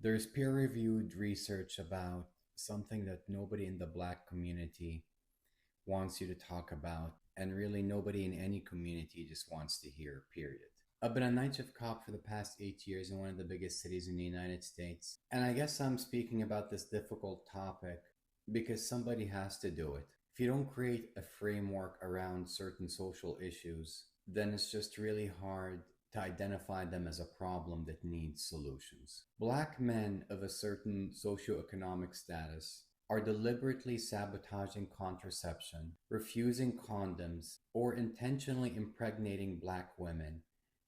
There's peer-reviewed research about something that nobody in the Black community wants you to talk about, and really nobody in any community just wants to hear, period. I've been a night shift cop for the past 8 years in one of the biggest cities in the United States, and I guess I'm speaking about this difficult topic because somebody has to do it. If you don't create a framework around certain social issues, then it's just really hard to identify them as a problem that needs solutions. Black men of a certain socioeconomic status are deliberately sabotaging contraception, refusing condoms, or intentionally impregnating black women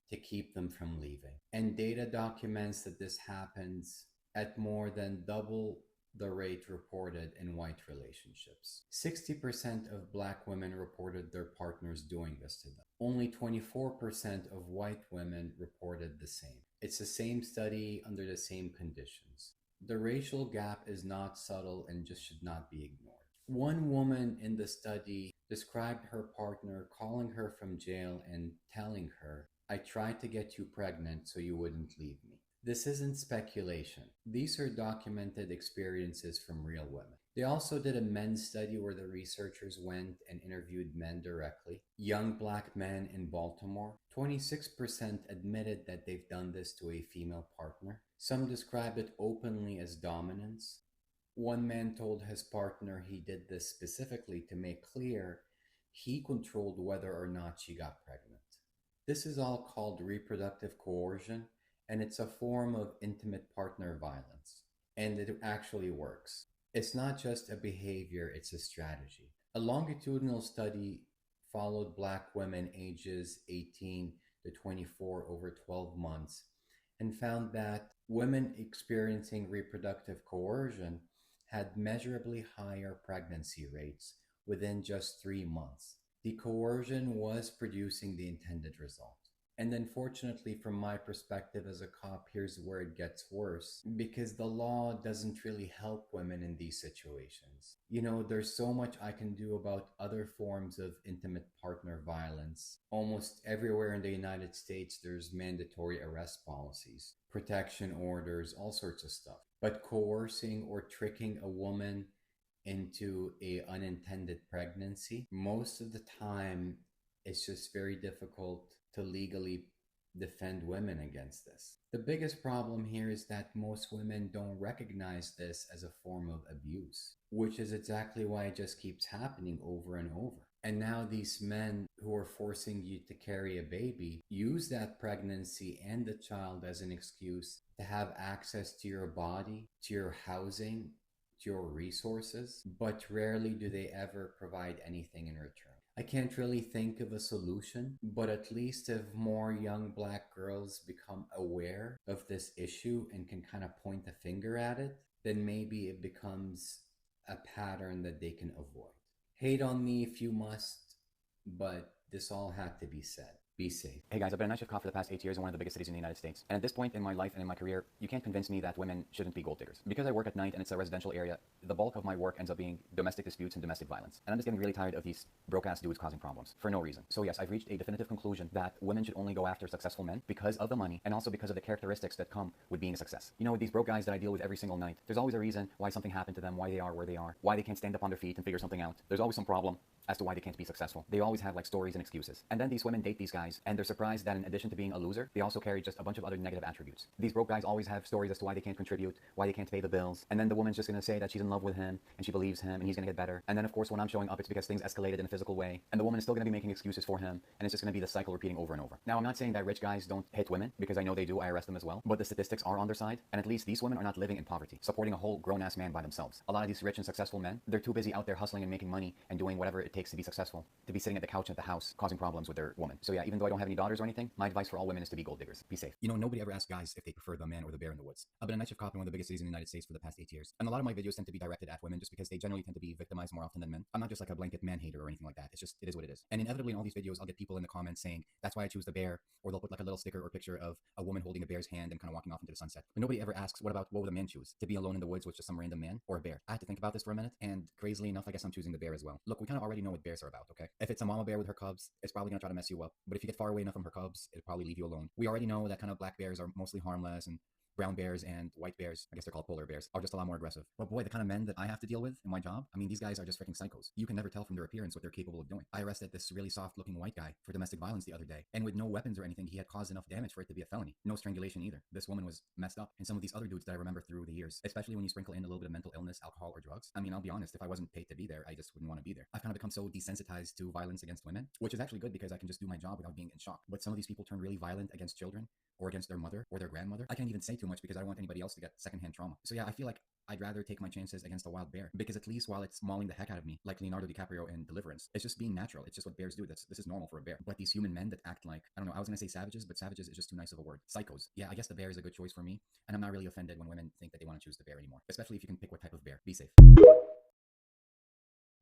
to keep them from leaving. And data documents that this happens at more than double the rate reported in white relationships. 60% of black women reported their partners doing this to them. Only 24% of white women reported the same. It's the same study under the same conditions. The racial gap is not subtle and just should not be ignored. One woman in the study described her partner calling her from jail and telling her, "I tried to get you pregnant so you wouldn't leave me." This isn't speculation. These are documented experiences from real women. They also did a men's study where the researchers went and interviewed men directly. Young black men in Baltimore, 26% admitted that they've done this to a female partner. Some describe it openly as dominance. One man told his partner he did this specifically to make clear he controlled whether or not she got pregnant. This is all called reproductive coercion, and it's a form of intimate partner violence. And it actually works. It's not just a behavior, it's a strategy. A longitudinal study followed black women ages 18 to 24 over 12 months and found that women experiencing reproductive coercion had measurably higher pregnancy rates within just 3 months. The coercion was producing the intended result. And unfortunately, from my perspective as a cop, here's where it gets worse because the law doesn't really help women in these situations. There's so much I can do about other forms of intimate partner violence. Almost everywhere in the United States, there's mandatory arrest policies, protection orders, all sorts of stuff. But coercing or tricking a woman into a unintended pregnancy, most of the time, it's just very difficult to legally defend women against this. The biggest problem here is that most women don't recognize this as a form of abuse, which is exactly why it just keeps happening over and over. And now these men who are forcing you to carry a baby use that pregnancy and the child as an excuse to have access to your body, to your housing, to your resources, but rarely do they ever provide anything in return. I can't really think of a solution, but at least if more young black girls become aware of this issue and can kind of point a finger at it, then maybe it becomes a pattern that they can avoid. Hate on me if you must, but this all had to be said. Be safe. Hey guys, I've been a night shift cop for the past 8 years in one of the biggest cities in the United States. And at this point in my life and in my career, you can't convince me that women shouldn't be gold diggers. Because I work at night and it's a residential area, the bulk of my work ends up being domestic disputes and domestic violence. And I'm just getting really tired of these broke-ass dudes causing problems for no reason. So yes, I've reached a definitive conclusion that women should only go after successful men because of the money and also because of the characteristics that come with being a success. With these broke guys that I deal with every single night, there's always a reason why something happened to them, why they are where they are, why they can't stand up on their feet and figure something out. There's always some problem as to why they can't be successful. They always have stories and excuses. And then these women date these guys and they're surprised that in addition to being a loser, they also carry just a bunch of other negative attributes. These broke guys always have stories as to why they can't contribute, why they can't pay the bills. And then the woman's just gonna say that she's in love with him and she believes him and he's gonna get better. And then of course when I'm showing up, it's because things escalated in a physical way and the woman is still gonna be making excuses for him and it's just gonna be the cycle repeating over and over. Now I'm not saying that rich guys don't hit women because I know they do, I arrest them as well. But the statistics are on their side and at least these women are not living in poverty, supporting a whole grown-ass man by themselves. A lot of these rich and successful men, they're too busy out there hustling and making money and doing whatever it takes to be successful, to be sitting at the couch at the house causing problems with their woman. So yeah, even though I don't have any daughters or anything, my advice for all women is to be gold diggers. Be safe. Nobody ever asks guys if they prefer the man or the bear in the woods. I've been a night shift cop in one of the biggest cities in the United States for the past 8 years. And a lot of my videos tend to be directed at women just because they generally tend to be victimized more often than men. I'm not just like a blanket man hater or anything like that. It's just, it is what it is. And inevitably in all these videos, I'll get people in the comments saying, that's why I choose the bear, or they'll put a little sticker or picture of a woman holding a bear's hand and kind of walking off into the sunset. But nobody ever asks, what would a man choose? To be alone in the woods with just some random man or a bear? I had to think about this for a minute, and crazily enough, I guess I'm choosing the bear as well. Look, we kind of already know what bears are about, okay? If it's a mama bear with her cubs, it's probably gonna try to mess you up. But if you get far away enough from her cubs, it'll probably leave you alone. We already know that kind of black bears are mostly harmless and brown bears and white bears, I guess they're called polar bears, are just a lot more aggressive. But boy, the kind of men that I have to deal with in my job, I mean, these guys are just freaking psychos. You can never tell from their appearance what they're capable of doing. I arrested this really soft-looking white guy for domestic violence the other day, and with no weapons or anything, he had caused enough damage for it to be a felony. No strangulation either. This woman was messed up. And some of these other dudes that I remember through the years, especially when you sprinkle in a little bit of mental illness, alcohol, or drugs. I mean, I'll be honest, if I wasn't paid to be there, I just wouldn't want to be there. I've kind of become so desensitized to violence against women, which is actually good because I can just do my job without being in shock. But some of these people turn really violent against children or against their mother or their grandmother. I can't even say too much because I don't want anybody else to get secondhand trauma. So yeah, I feel like I'd rather take my chances against a wild bear because at least while it's mauling the heck out of me, like Leonardo DiCaprio in Deliverance, it's just being natural. It's just what bears do. This is normal for a bear. But these human men that act like, I don't know, I was going to say savages, but savages is just too nice of a word. Psychos. Yeah, I guess the bear is a good choice for me. And I'm not really offended when women think that they want to choose the bear anymore, especially if you can pick what type of bear. Be safe.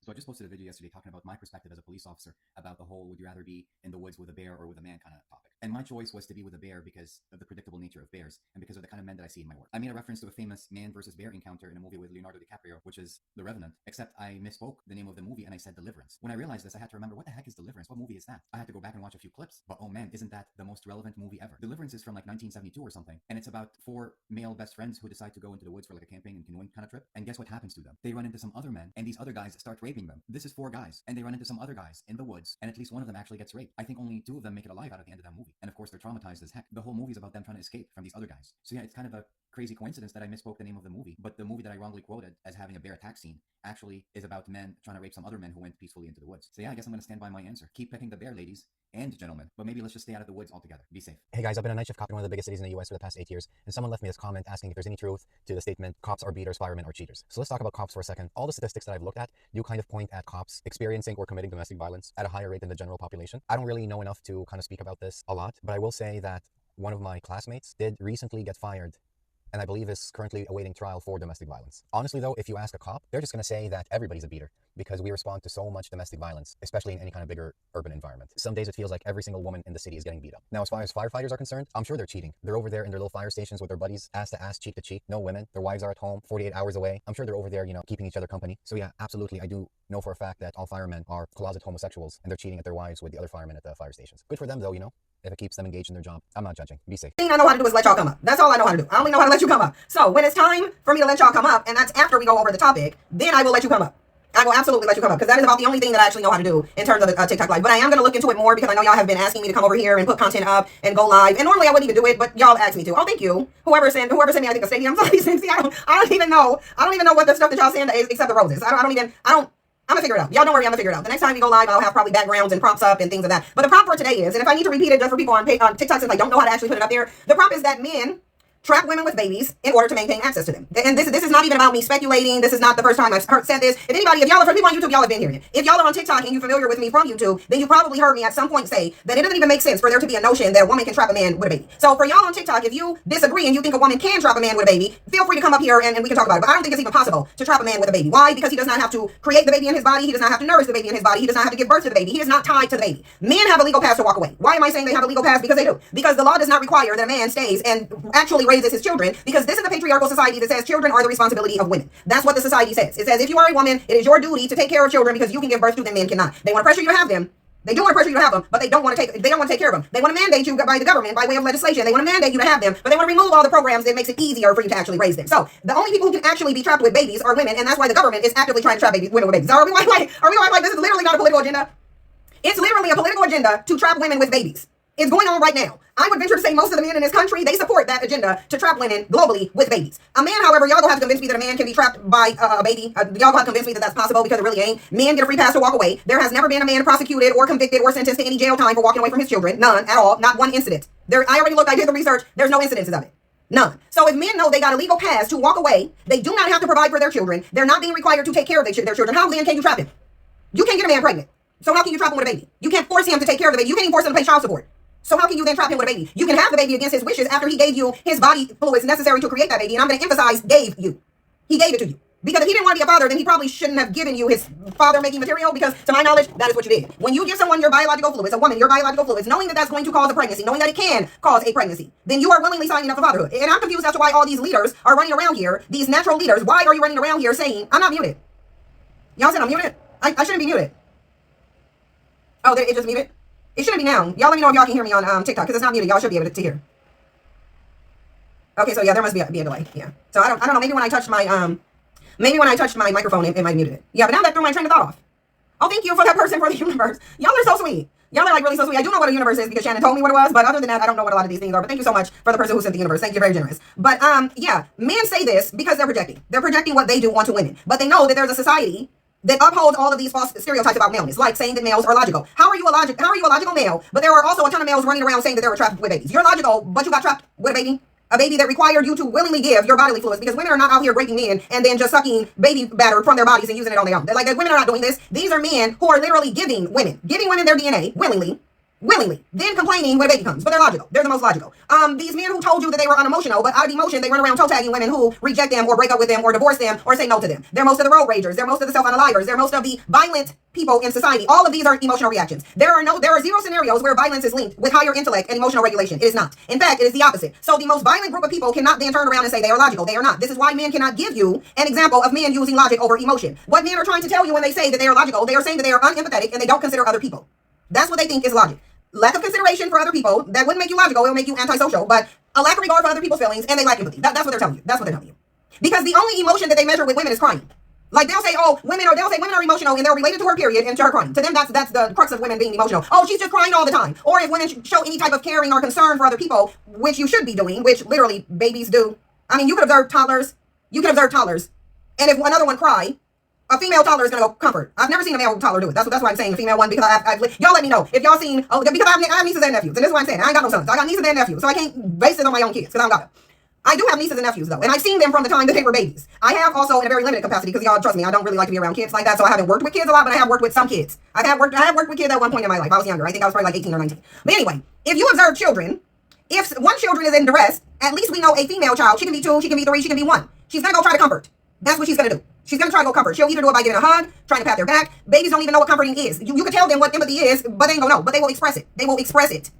So I just posted a video yesterday talking about my perspective as a police officer about the whole would you rather be in the woods with a bear or with a man kind of topic. And my choice was to be with a bear because of the predictable nature of bears and because of the kind of men that I see in my work. I made a reference to a famous man versus bear encounter in a movie with Leonardo DiCaprio, which is The Revenant, except I misspoke the name of the movie and I said Deliverance. When I realized this, I had to remember what the heck is Deliverance? What movie is that? I had to go back and watch a few clips, but oh man, isn't that the most relevant movie ever? Deliverance is from like 1972 or something, and it's about four male best friends who decide to go into the woods for like a camping and canoeing kind of trip. And guess what happens to them? They run into some other men, and these other guys start raping them. This is four guys, and they run into some other guys in the woods, and at least one of them actually gets raped. I think only two of them make it alive out at the end of that movie. And of course, they're traumatized as heck. The whole movie is about them trying to escape from these other guys. So yeah, it's kind of a crazy coincidence that I misspoke the name of the movie, but the movie that I wrongly quoted as having a bear attack scene actually is about men trying to rape some other men who went peacefully into the woods. So yeah, I guess I'm going to stand by my answer. Keep picking the bear, ladies and gentlemen, but maybe let's just stay out of the woods altogether. Be safe. Hey guys, I've been a night shift cop in one of the biggest cities in the US for the past 8 years, and someone left me this comment asking if there's any truth to the statement, cops are beaters, firemen are cheaters. So let's talk about cops for a second. All the statistics that I've looked at do kind of point at cops experiencing or committing domestic violence at a higher rate than the general population. I don't really know enough to kind of speak about this a lot, but I will say that one of my classmates did recently get fired, and I believe is currently awaiting trial for domestic violence. Honestly though, if you ask a cop, they're just going to say that everybody's a beater because we respond to so much domestic violence, especially in any kind of bigger urban environment. Some days it feels like every single woman in the city is getting beat up. Now, as far as firefighters are concerned, I'm sure they're cheating. They're over there in their little fire stations with their buddies, ass to ass, cheek to cheek, no women. Their wives are at home 48 hours away. I'm sure they're over there, keeping each other company. So yeah, absolutely, I do know for a fact that all firemen are closet homosexuals and they're cheating at their wives with the other firemen at the fire stations. Good for them though, if it keeps them engaged in their job. I'm not judging. Be safe. The thing I know how to do is let y'all come up. That's all I know how to do. I only know how to let you come up. So when it's time for me to let y'all come up, and that's after we go over the topic, then I will let you come up. I will absolutely let you come up because that is about the only thing that I actually know how to do in terms of a TikTok live. But I am going to look into it more because I know y'all have been asking me to come over here and put content up and go live. And normally I wouldn't even do it, but y'all asked me to. Oh, thank you. Whoever sent me, I think a stadium. See, I don't even know. I don't even know what the stuff that y'all send is except the roses. I'm gonna figure it out. Y'all don't worry, I'm gonna figure it out. The next time we go live, I'll have probably backgrounds and prompts up and things of that. But the prompt for today is, and if I need to repeat it just for people on TikTok since I don't know how to actually put it up there, the prompt is that men trap women with babies in order to maintain access to them. And this is not even about me speculating. This is not the first time I've said this. If y'all are, for people on YouTube, y'all have been hearing it. If y'all are on TikTok and you're familiar with me from YouTube, then you probably heard me at some point say that it doesn't even make sense for there to be a notion that a woman can trap a man with a baby. So for y'all on TikTok, if you disagree and you think a woman can trap a man with a baby, feel free to come up here and we can talk about it. But I don't think it's even possible to trap a man with a baby. Why? Because he does not have to create the baby in his body. He does not have to nourish the baby in his body. He does not have to give birth to the baby. He is not tied to the baby. Men have a legal pass to walk away. Why am I saying they have a legal pass? Because they do. Because the law does not require that a man stays and actually raises his children. Because this is a patriarchal society that says children are the responsibility of women. That's what the society says. It says if you are a woman, it is your duty to take care of children because you can give birth to them, men cannot. They want to pressure you to have them. They do want to pressure you to have them, but they don't want to take care of them. They want to mandate you by the government by way of legislation. They want to mandate you to have them, but they want to remove all the programs that makes it easier for you to actually raise them. So the only people who can actually be trapped with babies are women, and that's why the government is actively trying to trap women with babies. Are we like this is literally not a political agenda? It's literally a political agenda to trap women with babies. It's going on right now. I would venture to say most of the men in this country, they support that agenda to trap women globally with babies. A man, however, y'all gonna have to convince me that a man can be trapped by a baby. Y'all gonna have to convince me that that's possible because it really ain't. Men get a free pass to walk away. There has never been a man prosecuted or convicted or sentenced to any jail time for walking away from his children. None at all. Not one incident. I already looked, I did the research. There's no incidences of it. None. So if men know they got a legal pass to walk away, they do not have to provide for their children. They're not being required to take care of their children. How then can you trap him? You can't get a man pregnant. So how can you trap him with a baby? You can't force him to take care of the baby. You can't even force him to pay child support. So how can you then trap him with a baby? You can have the baby against his wishes after he gave you his body fluids necessary to create that baby. And I'm going to emphasize gave you. He gave it to you. Because if he didn't want to be a father, then he probably shouldn't have given you his father-making material because, to my knowledge, that is what you did. When you give someone your biological fluids, a woman your biological fluids, knowing that that's going to cause a pregnancy, knowing that it can cause a pregnancy, then you are willingly signing up for fatherhood. And I'm confused as to why all these leaders are running around here, these natural leaders. Why are you running around here saying, I'm not muted? Y'all said I'm muted? I shouldn't be muted. Oh, it just muted? It shouldn't be now. Y'all let me know if y'all can hear me on TikTok because it's not muted. Y'all should be able to hear. Okay, so yeah, there must be a delay. Yeah. So I don't know. Maybe when I touched my microphone, it might have muted it. Yeah, but now that threw my train of thought off. Oh, thank you for that person for the universe. Y'all are so sweet. Y'all are like really so sweet. I do know what a universe is because Shannon told me what it was, but other than that, I don't know what a lot of these things are. But thank you so much for the person who sent the universe. Thank you, very generous. But yeah, men say this because they're projecting. They're projecting what they do onto women. But they know that there's a society that upholds all of these false stereotypes about maleness, like saying that males are logical. How are you a logical male? But there are also a ton of males running around saying that they were trapped with babies. You're logical, but you got trapped with a baby. A baby that required you to willingly give your bodily fluids, because women are not out here raping men and then just sucking baby batter from their bodies and using it on their own. Like, women are not doing this. These are men who are literally giving women their DNA willingly, then complaining when a baby comes. But they're logical. They're the most logical. These men who told you that they were unemotional, but out of emotion, they run around toe tagging women who reject them or break up with them or divorce them or say no to them. They're most of the road ragers. They're most of the self-unalivers. They're most of the violent people in society. All of these are emotional reactions. There are zero scenarios where violence is linked with higher intellect and emotional regulation. It is not. In fact, it is the opposite. So the most violent group of people cannot then turn around and say they are logical. They are not. This is why men cannot give you an example of men using logic over emotion. What men are trying to tell you when they say that they are logical, they are saying that they are unempathetic and they don't consider other people. That's what they think is logic. Lack of consideration for other people, that wouldn't make you logical, it will make you antisocial, but a lack of regard for other people's feelings, and they lack empathy. That's what they're telling you. That's what they're telling you. Because the only emotion that they measure with women is crying. Like they'll say women are emotional and they're related to her period and to her crying. To them, that's the crux of women being emotional. Oh, she's just crying all the time. Or if women show any type of caring or concern for other people, which you should be doing, which literally babies do. I mean, you could observe toddlers. And if another one cry, a female toddler is going to go comfort. I've never seen a male toddler do it. That's why I'm saying a female one, because y'all let me know if y'all seen, because I have nieces and nephews, and this is what I'm saying. I ain't got no sons. I got nieces and nephews, so I can't base it on my own kids, because I don't got them. I do have nieces and nephews, though, and I've seen them from the time that they were babies. I have also, in a very limited capacity, because y'all trust me, I don't really like to be around kids like that, so I haven't worked with kids a lot, but I have worked with some kids. I have worked with kids at one point in my life. I was younger. I think I was probably like 18 or 19. But anyway, if you observe children, if one children is in duress, at least we know a female child, she can be 2, she can be 3, she can be 1. She's going to go try to comfort. That's what she's going to do. She's going to try to go comfort. She'll either do it by giving a hug, trying to pat their back. Babies don't even know what comforting is. You can tell them what empathy is, but they ain't going to know. But they will express it.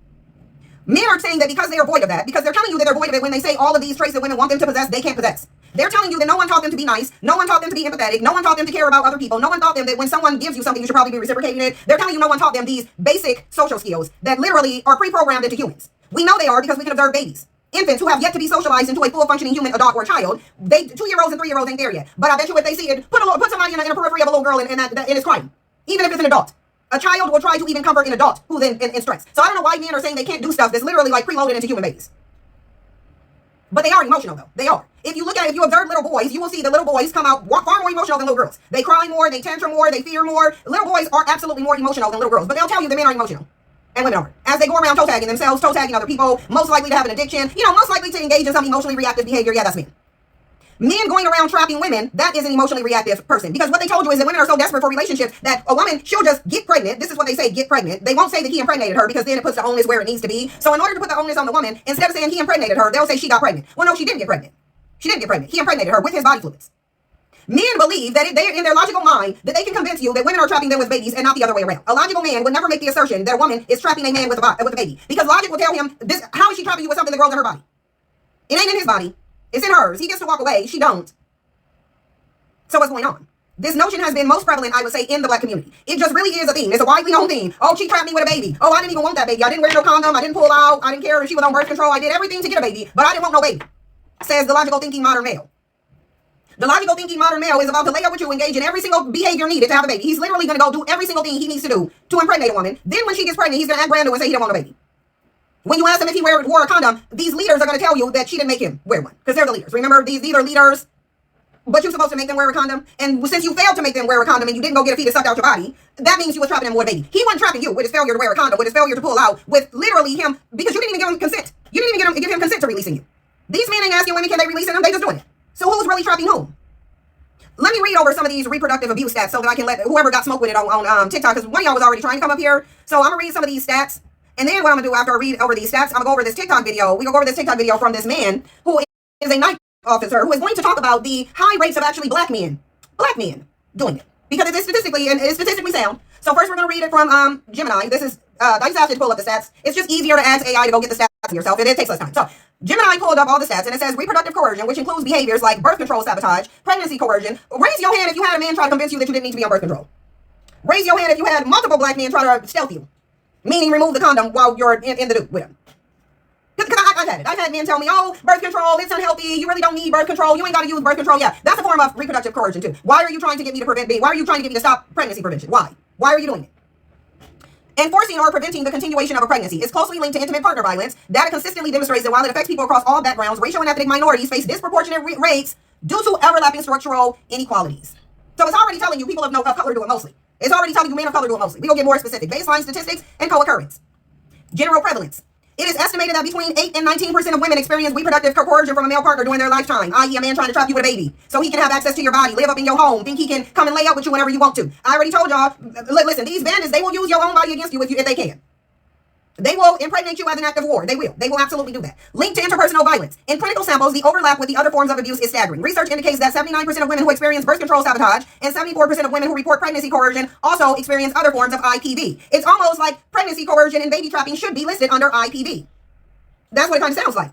Men are saying that because they are void of that, because they're telling you that they're void of it when they say all of these traits that women want them to possess, they can't possess. They're telling you that no one taught them to be nice, no one taught them to be empathetic, no one taught them to care about other people, no one taught them that when someone gives you something, you should probably be reciprocating it. They're telling you no one taught them these basic social skills that literally are pre-programmed into humans. We know they are because we can observe babies. Infants who have yet to be socialized into a full functioning human, adult, or child. 2-year-olds and 3-year-olds ain't there yet. But I bet you if they see it, put somebody in a periphery of a little girl and it's crying. Even if it's an adult. A child will try to even comfort an adult who then in stress. So I don't know why men are saying they can't do stuff that's literally like preloaded into human babies. But they are emotional though. They are. If you observe little boys, you will see the little boys come out far more emotional than little girls. They cry more, they tantrum more, they fear more. Little boys are absolutely more emotional than little girls. But they'll tell you that men are emotional. And women aren't. As they go around toe tagging themselves, toe tagging other people, most likely to have an addiction, most likely to engage in some emotionally reactive behavior. Yeah, that's men. Men going around trapping women, that is an emotionally reactive person. Because what they told you is that women are so desperate for relationships that a woman, she'll just get pregnant. This is what they say, get pregnant. They won't say that he impregnated her because then it puts the onus where it needs to be. So in order to put the onus on the woman, instead of saying he impregnated her, they'll say she got pregnant. Well, no, she didn't get pregnant. He impregnated her with his body fluids. Men believe that they in their logical mind that they can convince you that women are trapping them with babies and not the other way around. A logical man would never make the assertion that a woman is trapping a man with a baby. Because logic will tell him, how is she trapping you with something that grows in her body? It ain't in his body. It's in hers. He gets to walk away. She don't. So what's going on? This notion has been most prevalent, I would say, in the black community. It just really is a theme. It's a widely known theme. Oh, she trapped me with a baby. Oh, I didn't even want that baby. I didn't wear no condom. I didn't pull out. I didn't care if she was on birth control. I did everything to get a baby, but I didn't want no baby, says the logical thinking modern male. The logical thinking modern male is about to lay up with you, engage in every single behavior needed to have a baby. He's literally going to go do every single thing he needs to do to impregnate a woman. Then when she gets pregnant, he's going to act brand new and say he don't want a baby. When you ask him if he wore a condom, these leaders are going to tell you that she didn't make him wear one. Because they're the leaders. Remember, these are leaders, but you're supposed to make them wear a condom. And since you failed to make them wear a condom and you didn't go get a fetus sucked out your body, that means you were trapping him with a baby. He wasn't trapping you with his failure to wear a condom, with his failure to pull out, with literally him, because you didn't even give him consent. You didn't even give him consent to releasing you. These men ain't asking women, can they release them? They just doing it. So who's really trapping whom? Let me read over some of these reproductive abuse stats so that I can let whoever got smoke with it on TikTok, because one of y'all was already trying to come up here. So I'm going to read some of these stats. And then what I'm going to do after I read over these stats, I'm going to go over this TikTok video. We're going to go over this TikTok video from this man who is a night officer who is going to talk about the high rates of actually black men doing it. Because it is statistically sound. So first we're going to read it from Gemini. This is, I just asked you to pull up the stats. It's just easier to ask AI to go get the stats yourself, and it takes less time. So Gemini pulled up all the stats, and it says reproductive coercion, which includes behaviors like birth control sabotage, pregnancy coercion. Raise your hand if you had a man try to convince you that you didn't need to be on birth control. Raise your hand if you had multiple black men try to stealth you, meaning remove the condom while you're in the dude with him. Because I've had it. I've had men tell me, oh, birth control, it's unhealthy. You really don't need birth control. You ain't got to use birth control. Yeah, that's a form of reproductive coercion too. Why are you trying to get me to prevent? Why are you trying to get me to stop pregnancy prevention? Why? Why are you doing it? Enforcing or preventing the continuation of a pregnancy is closely linked to intimate partner violence. Data consistently demonstrates that while it affects people across all backgrounds, racial and ethnic minorities face disproportionate rates due to overlapping structural inequalities. So it's already telling you people of color do it mostly. It's already telling you men of color do it mostly. We're going to get more specific. Baseline statistics and co-occurrence. General prevalence. It is estimated that between 8 and 19% of women experience reproductive coercion from a male partner during their lifetime, i.e. a man trying to trap you with a baby so he can have access to your body, live up in your home, think he can come and lay up with you whenever you want to. I already told y'all, listen, these bandits, they will use your own body against you if they can. They will impregnate you as an act of war. They will. They will absolutely do that. Linked to interpersonal violence. In clinical samples, the overlap with the other forms of abuse is staggering. Research indicates that 79% of women who experience birth control sabotage and 74% of women who report pregnancy coercion also experience other forms of IPV. It's almost like pregnancy coercion and baby trapping should be listed under IPV. That's what it kind of sounds like.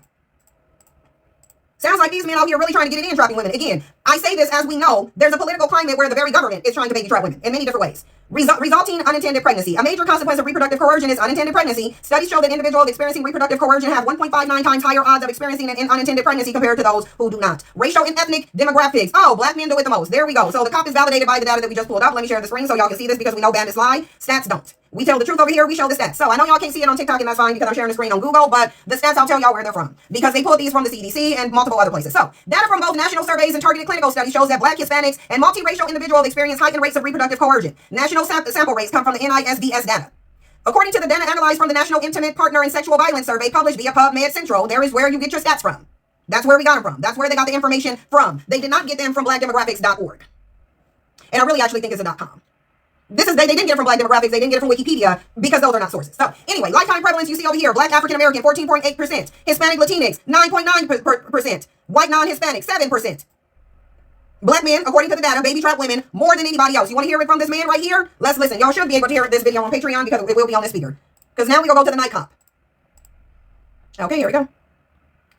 Sounds like these men out here really trying to get it in, trapping women. Again, I say this as we know, there's a political climate where the very government is trying to baby trap women in many different ways. Resulting unintended pregnancy. A major consequence of reproductive coercion is unintended pregnancy. Studies show that individuals experiencing reproductive coercion have 1.59 times higher odds of experiencing an unintended pregnancy compared to those who do not. Racial and ethnic demographics. Oh, black men do it the most. There we go. So the cop is validated by the data that we just pulled up. Let me share the screen so y'all can see this because we know bandits lie. Stats don't. We tell the truth over here, we show the stats. So I know y'all can't see it on TikTok and that's fine because I'm sharing the screen on Google, but the stats I'll tell y'all where they're from because they pulled these from the CDC and multiple other places. So data from both national surveys and targeted clinical studies shows that black, Hispanics, and multiracial individuals experience heightened rates of reproductive coercion. National sample rates come from the NISVS data. According to the data analyzed from the National Intimate Partner and Sexual Violence Survey published via PubMed Central, there is where you get your stats from. That's where we got them from. That's where they got the information from. They did not get them from blackdemographics.org. And I really actually think it's a .com. They didn't get it from Black Demographics. They didn't get it from Wikipedia because those are not sources. So anyway, lifetime prevalence you see over here. Black African American, 14.8%. Hispanic Latinx, 9.9%. White non-Hispanic, 7%. Black men, according to the data, baby trap women more than anybody else. You want to hear it from this man right here? Let's listen. Y'all should be able to hear this video on Patreon because it will be on this speaker. Because now we go to the night cop. Okay, here we go.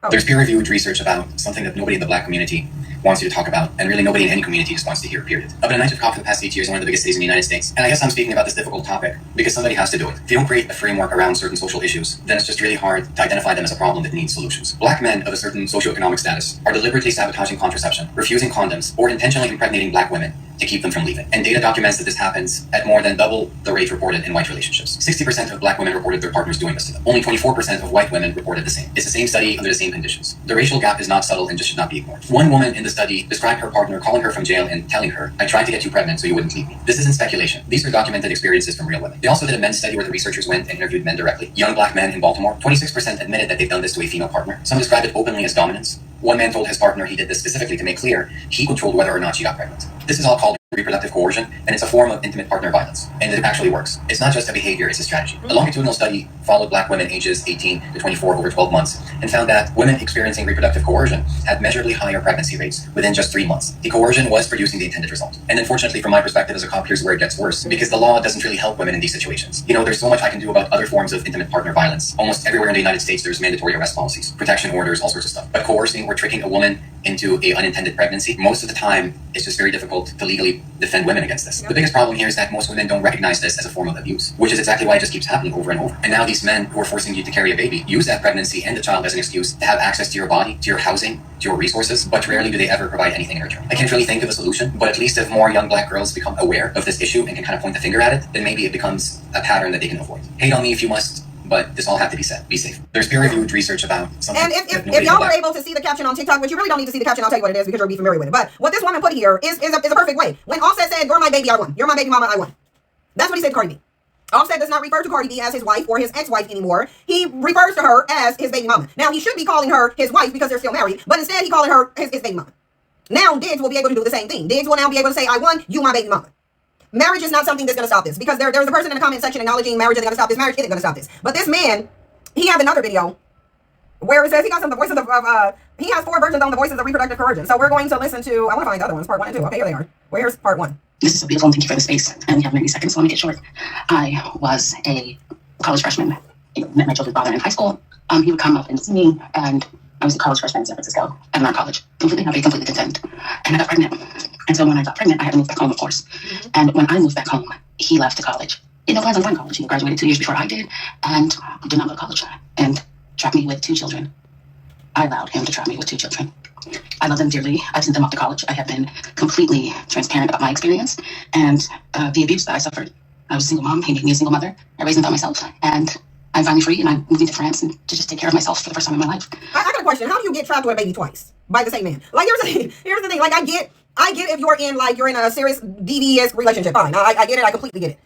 Oh. There's peer-reviewed research about something that nobody in the black community wants you to talk about, and really nobody in any community just wants to hear, period. I've been a 9-to-5 for the past 8 years in one of the biggest cities in the United States, and I guess I'm speaking about this difficult topic because somebody has to do it. If you don't create a framework around certain social issues, then it's just really hard to identify them as a problem that needs solutions. Black men of a certain socioeconomic status are deliberately sabotaging contraception, refusing condoms, or intentionally impregnating black women to keep them from leaving. And data documents that this happens at more than double the rate reported in white relationships. 60% of black women reported their partners doing this to them. Only 24% of white women reported the same. It's the same study under the same conditions. The racial gap is not subtle and just should not be ignored. One woman in the study described her partner calling her from jail and telling her, "I tried to get you pregnant so you wouldn't leave me." This isn't speculation. These are documented experiences from real women. They also did a men's study where the researchers went and interviewed men directly. Young black men in Baltimore, 26% admitted that they've done this to a female partner. Some described it openly as dominance. One man told his partner he did this specifically to make clear he controlled whether or not she got pregnant. This is all called reproductive coercion, and it's a form of intimate partner violence. And it actually works. It's not just a behavior, it's a strategy. A longitudinal study followed black women ages 18 to 24 over 12 months and found that women experiencing reproductive coercion had measurably higher pregnancy rates within just 3 months. The coercion was producing the intended result. And unfortunately, from my perspective as a cop, here's where it gets worse, because the law doesn't really help women in these situations. You know, there's so much I can do about other forms of intimate partner violence. Almost everywhere in the United States, there's mandatory arrest policies, protection orders, all sorts of stuff. But coercing or tricking a woman into a unintended pregnancy, most of the time, it's just very difficult to legally defend women against this. The biggest problem here is that most women don't recognize this as a form of abuse, which is exactly why it just keeps happening over and over. And now these men who are forcing you to carry a baby use that pregnancy and the child as an excuse to have access to your body, to your housing, to your resources, but rarely do they ever provide anything in return. I can't really think of a solution, but at least if more young black girls become aware of this issue and can kind of point the finger at it, then maybe it becomes a pattern that they can avoid. Hate on me if you must, but this all had to be said. Be safe. There's peer-reviewed research about something. And if y'all were able to see the caption on TikTok, which you really don't need to see the caption, I'll tell you what it is because you'll be familiar with it. But what this woman put here is a perfect way. When Offset said, "You're my baby, I won. You're my baby mama, I won." That's what he said to Cardi B. Offset does not refer to Cardi B as his wife or his ex-wife anymore. He refers to her as his baby mama. Now, he should be calling her his wife because they're still married, but instead he calling her his baby mama. Now, Diggs will be able to do the same thing. Diggs will now be able to say, "I won, you my baby mama." Marriage is not something that's going to stop this because there's a person in the comment section acknowledging marriage isn't going to stop this. Marriage isn't going to stop this. But this man, he had another video where it says he got some of the voices of he has 4 versions on the voices of reproductive coercion. So we're going to listen to, I want to find the other ones, part 1 and 2. Okay, here they are. Well, here's part 1. This is so beautiful. Thank you for the space. And we have 90 seconds, so let me get short. I was a college freshman. I met my children's father in high school. He would come up and see me, and I was a college freshman in San Francisco at our college. Completely happy, completely content. And I got pregnant. And so when I got pregnant, I had to move back home, of course. And when I moved back home, he left to college. He had no plans on going to college. He graduated 2 years before I did and did not go to college. And trap me with 2 children. I allowed him to trap me with 2 children. I love them dearly. I've sent them off to college. I have been completely transparent about my experience and the abuse that I suffered. I was a single mom. He made me a single mother. I raised them by myself. And I'm finally free, and I'm moving to France and to just take care of myself for the first time in my life. I got a question. How do you get trapped with a baby twice by the same man? Like, here's the thing. Like, I get if you're in a serious DDS relationship. Fine. I get it. I completely get it.